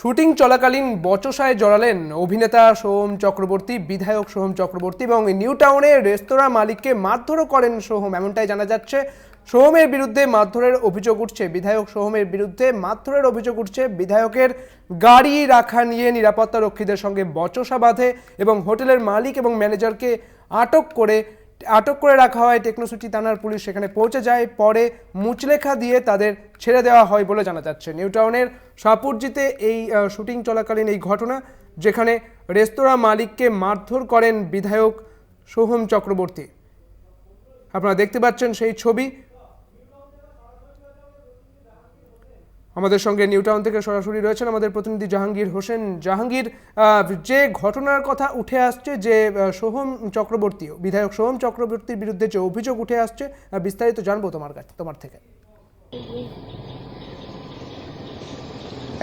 Shooting চলাকালীন বচসায় জড়ালেন অভিনেতা সোহম চক্রবর্তী, বিধায়ক সোহম চক্রবর্তী এবং নিউ টাউনে রেস্তোরাঁ মালিককে মারধরও করেন সোহম, এমনটাই জানা যাচ্ছে। সোহমের বিরুদ্ধে মারধরের অভিযোগ উঠছে, বিধায়ক সোহমের বিরুদ্ধে মারধরের অভিযোগ উঠছে। বিধায়কের গাড়ি রাখা নিয়ে নিরাপত্তা রক্ষীদের সঙ্গে বচসা বাঁধে এবং হোটেলের মালিক এবং ম্যানেজারকে আটক করে রাখা হয়। টেকনোসিটি থানার পুলিশ সেখানে পৌঁছে যায়, পরে মুচলেখা দিয়ে তাদের ছেড়ে দেওয়া হয় বলে জানা যাচ্ছে। নিউ টাউনের সাপুরজিতে এই শুটিং চলাকালীন এই ঘটনা, যেখানে রেস্তোরাঁ মালিককে মারধর করেন বিধায়ক সোহম চক্রবর্তী। আপনারা দেখতে পাচ্ছেন সেই ছবি। আমাদের সঙ্গে নিউ টাউন থেকে সরাসরি রয়েছেন আমাদের প্রতিনিধি জাহাঙ্গীর হোসেন। জাহাঙ্গীর, যে ঘটনার কথা উঠে আসছে, যে সোহম চক্রবর্তী, বিধায়ক সোহম চক্রবর্তীর বিরুদ্ধে যে অভিযোগ উঠে আসছে, বিস্তারিত জানবো তোমার থেকে।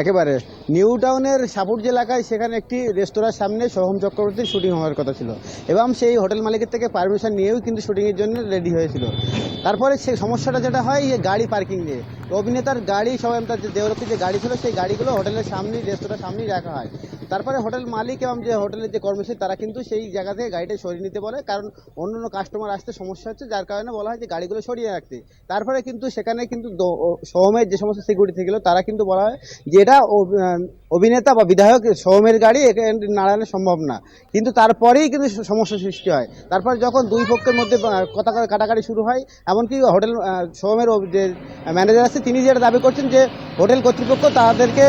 একেবারে নিউ টাউনের সাপুরজি এলাকায় সেখানে একটি রেস্তোরাঁর সামনে সোহম চক্রবর্তীর শুটিং হওয়ার কথা ছিল এবং সেই হোটেল মালিকের থেকে পারমিশন নিয়েও কিন্তু শুটিংয়ের জন্য রেডি হয়েছিল। তারপরে সেই সমস্যাটা যেটা হয়, গাড়ি পার্কিং নিয়ে অভিনেতার গাড়ি সবাই তার যে দেহরক্ষী যে গাড়ি ছিল সেই গাড়িগুলো হোটেলের সামনেই, রেস্তোরাঁর সামনেই রাখা হয়। তারপরে হোটেল মালিক এবং যে হোটেলের যে কর্মচারী তারা কিন্তু সেই জায়গা থেকে গাড়িটা সরিয়ে নিতে বলে, কারণ অন্য কাস্টমার আসতে সমস্যা হচ্ছে, যার কারণে বলা হয় যে গাড়িগুলো সরিয়ে রাখতে। তারপরে কিন্তু সেখানে কিন্তু সোহমের যে সমস্ত সিকিউরিটি ছিল তারা কিন্তু বলা হয় যে এটা অভিনেতা বা বিধায়ক সোহমের গাড়ি, এখানে নাড়ানো সম্ভব না। কিন্তু তারপরেই কিন্তু সমস্যার সৃষ্টি হয়। তারপরে যখন দুই পক্ষের মধ্যে কথা কাটাকাটি শুরু হয়, এমনকি হোটেল সোহমের যে ম্যানেজার আছে তিনি যেটা দাবি করছেন যে হোটেল কর্তৃপক্ষ তাদেরকে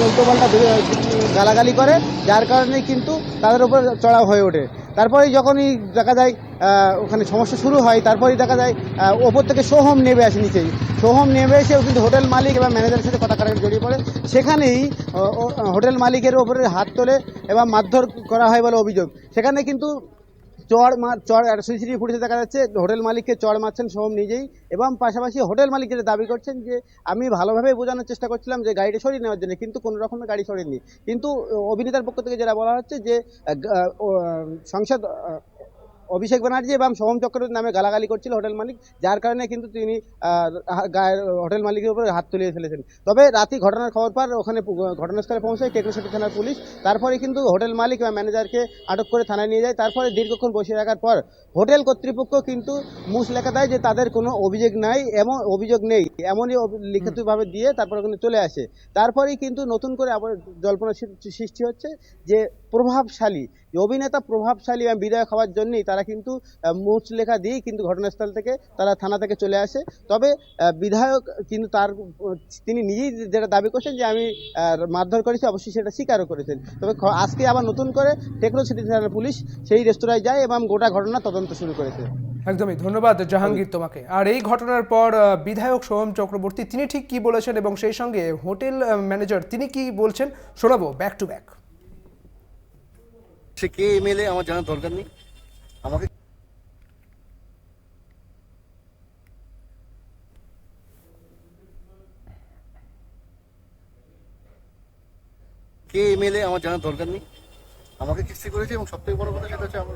উল্টোপাল্টা গালাগালি করে, যার কারণে কিন্তু তাদের উপর চড়াও হয়ে ওঠে। তারপরেই যখনই দেখা যায় ওখানে সমস্যা শুরু হয়, তারপরেই দেখা যায় ওপর থেকে সোহম নেমে আসে নিচেই। সোহম নেমে এসেও কিন্তু হোটেল মালিক এবং ম্যানেজারের সাথে কথা কাটাকাটি জড়িয়ে পড়ে। সেখানেই হোটেল মালিকের ওপরে হাত তোলে এবং মারধর করা হয় বলে অভিযোগ। সেখানে কিন্তু সিসিটিভি ফুটেজে দেখা যাচ্ছে হোটেল মালিককে চড় মারছেন সোহম নিজেই, এবং পাশাপাশি হোটেল মালিক যেটা দাবি করছেন যে আমি ভালোভাবে বোঝানোর চেষ্টা করছিলাম যে গাড়িটা সরিয়ে নেওয়ার জন্য, কিন্তু কোনো রকমের গাড়ি সরিয়ে। কিন্তু অভিনেতার পক্ষ থেকে যেটা বলা হচ্ছে যে সংসদ অভিষেক ব্যানার্জি এবং সোহম চক্রবর্তী নামে গালাগালি করছিল হোটেল মালিক, যার কারণে কিন্তু তিনি হোটেল মালিকের উপরে হাত তুলিয়ে ফেলেছেন। তবে রাতে ঘটনার খবর পর ওখানে ঘটনাস্থলে পৌঁছায় টেকনোসিটি থানার পুলিশ। তারপরে কিন্তু হোটেল মালিক এবং ম্যানেজারকে আটক করে থানায় নিয়ে যায়। তারপরে দীর্ঘক্ষণ বসে রাখার পর হোটেল কর্তৃপক্ষ কিন্তু মুচলেখা দেয় যে তাদের কোনো অভিযোগ নেই, এমনই লিখিতভাবে দিয়ে তারপর ওখানে চলে আসে। তারপরেই কিন্তু নতুন করে আবার জল্পনা সৃষ্টি হচ্ছে যে প্রভাবশালী অভিনেতা, প্রভাবশালী এবং বিধায়ক হওয়ার জন্যই তারা কিন্তু মুচলেখা দিয়েই কিন্তু ঘটনাস্থল থেকে তারা থানা থেকে চলে আসে। তবে বিধায়ক কিন্তু তিনি নিজেই যেটা দাবি করছেন যে আমি মারধর করেছি, অবশ্যই সেটা স্বীকারও করেছেন। তবে আজকে আবার নতুন করে টেকনোসিটি থানার পুলিশ সেই রেস্তোরাঁয় যায় এবং গোটা ঘটনা তদন্ত শুরু করেছে। একদমই ধন্যবাদ জাহাঙ্গীর তোমাকে। আর এই ঘটনার পর বিধায়ক সোহম চক্রবর্তী তিনি ঠিক কি বলেছেন এবং সেই সঙ্গে হোটেল ম্যানেজার তিনি কি বলছেন শোনাবো back to back. Say K MLA আমার জানার দরকার নেই, আমাকে কে এমএলএ আমার জানার দরকার নেই। আমাকে কিস্তি করেছে এবং সব থেকে বড় কথা সেটা হচ্ছে আমার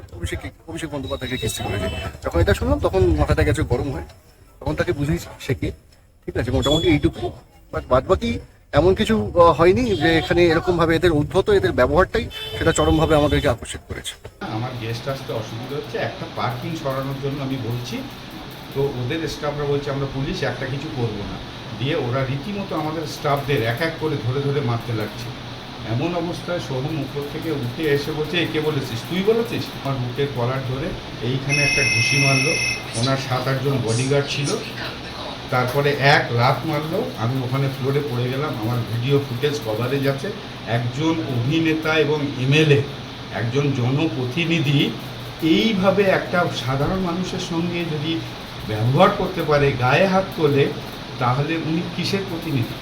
অভিষেক বন্দ্যোপাধ্যায়কে কিস্তি করেছে। যখন এটা শুনলাম তখন মাথাটা গেছে গরম হয়, তখন তাকে বুঝিয়েছি সে কে। ঠিক আছে, মোটামুটি এইটুকু, বাট বাদ বাকি এমন কিছু হয়নি যে এখানে এরকম ভাবে এদের উদ্ভূত এদের ব্যবহারটাই সেটা চরমভাবে আমাদেরকে আকর্ষিত করেছে। আমার গেস্ট আসতে অসুবিধা হচ্ছে, একটা পার্কিং সরানোর জন্য আমি বলছি, তো ওদের স্টাফরা বলছে আমরা পুলিশ একটা কিছু করব না, দিয়ে ওরা রীতিমতো আমাদের স্টাফদের এক এক করে ধরে ধরে মারতে লাগছে। এমন অবস্থায় সোহম উপর থেকে উঠে এসে বলছে একে বলেছিস, তুই বলেছিস। আমার বুকের কলার ধরে এইখানে একটা ঘুষি মারলো। ওনার 7-8 জন বডিগার্ড ছিল, তারপরে এক লাফ মারলো, আমি ওখানে ফ্লোরে পড়ে গেলাম। আমার ভিডিও ফুটেজ কভারেজ আছে। একজন অভিনেতা এবং এমএলএ, একজন জনপ্রতিনিধি এইভাবে একটা সাধারণ মানুষের সঙ্গে যদি ব্যবহার করতে পারে, গায়ে হাত তোলে, তাহলে উনি কিসের প্রতিনিধি?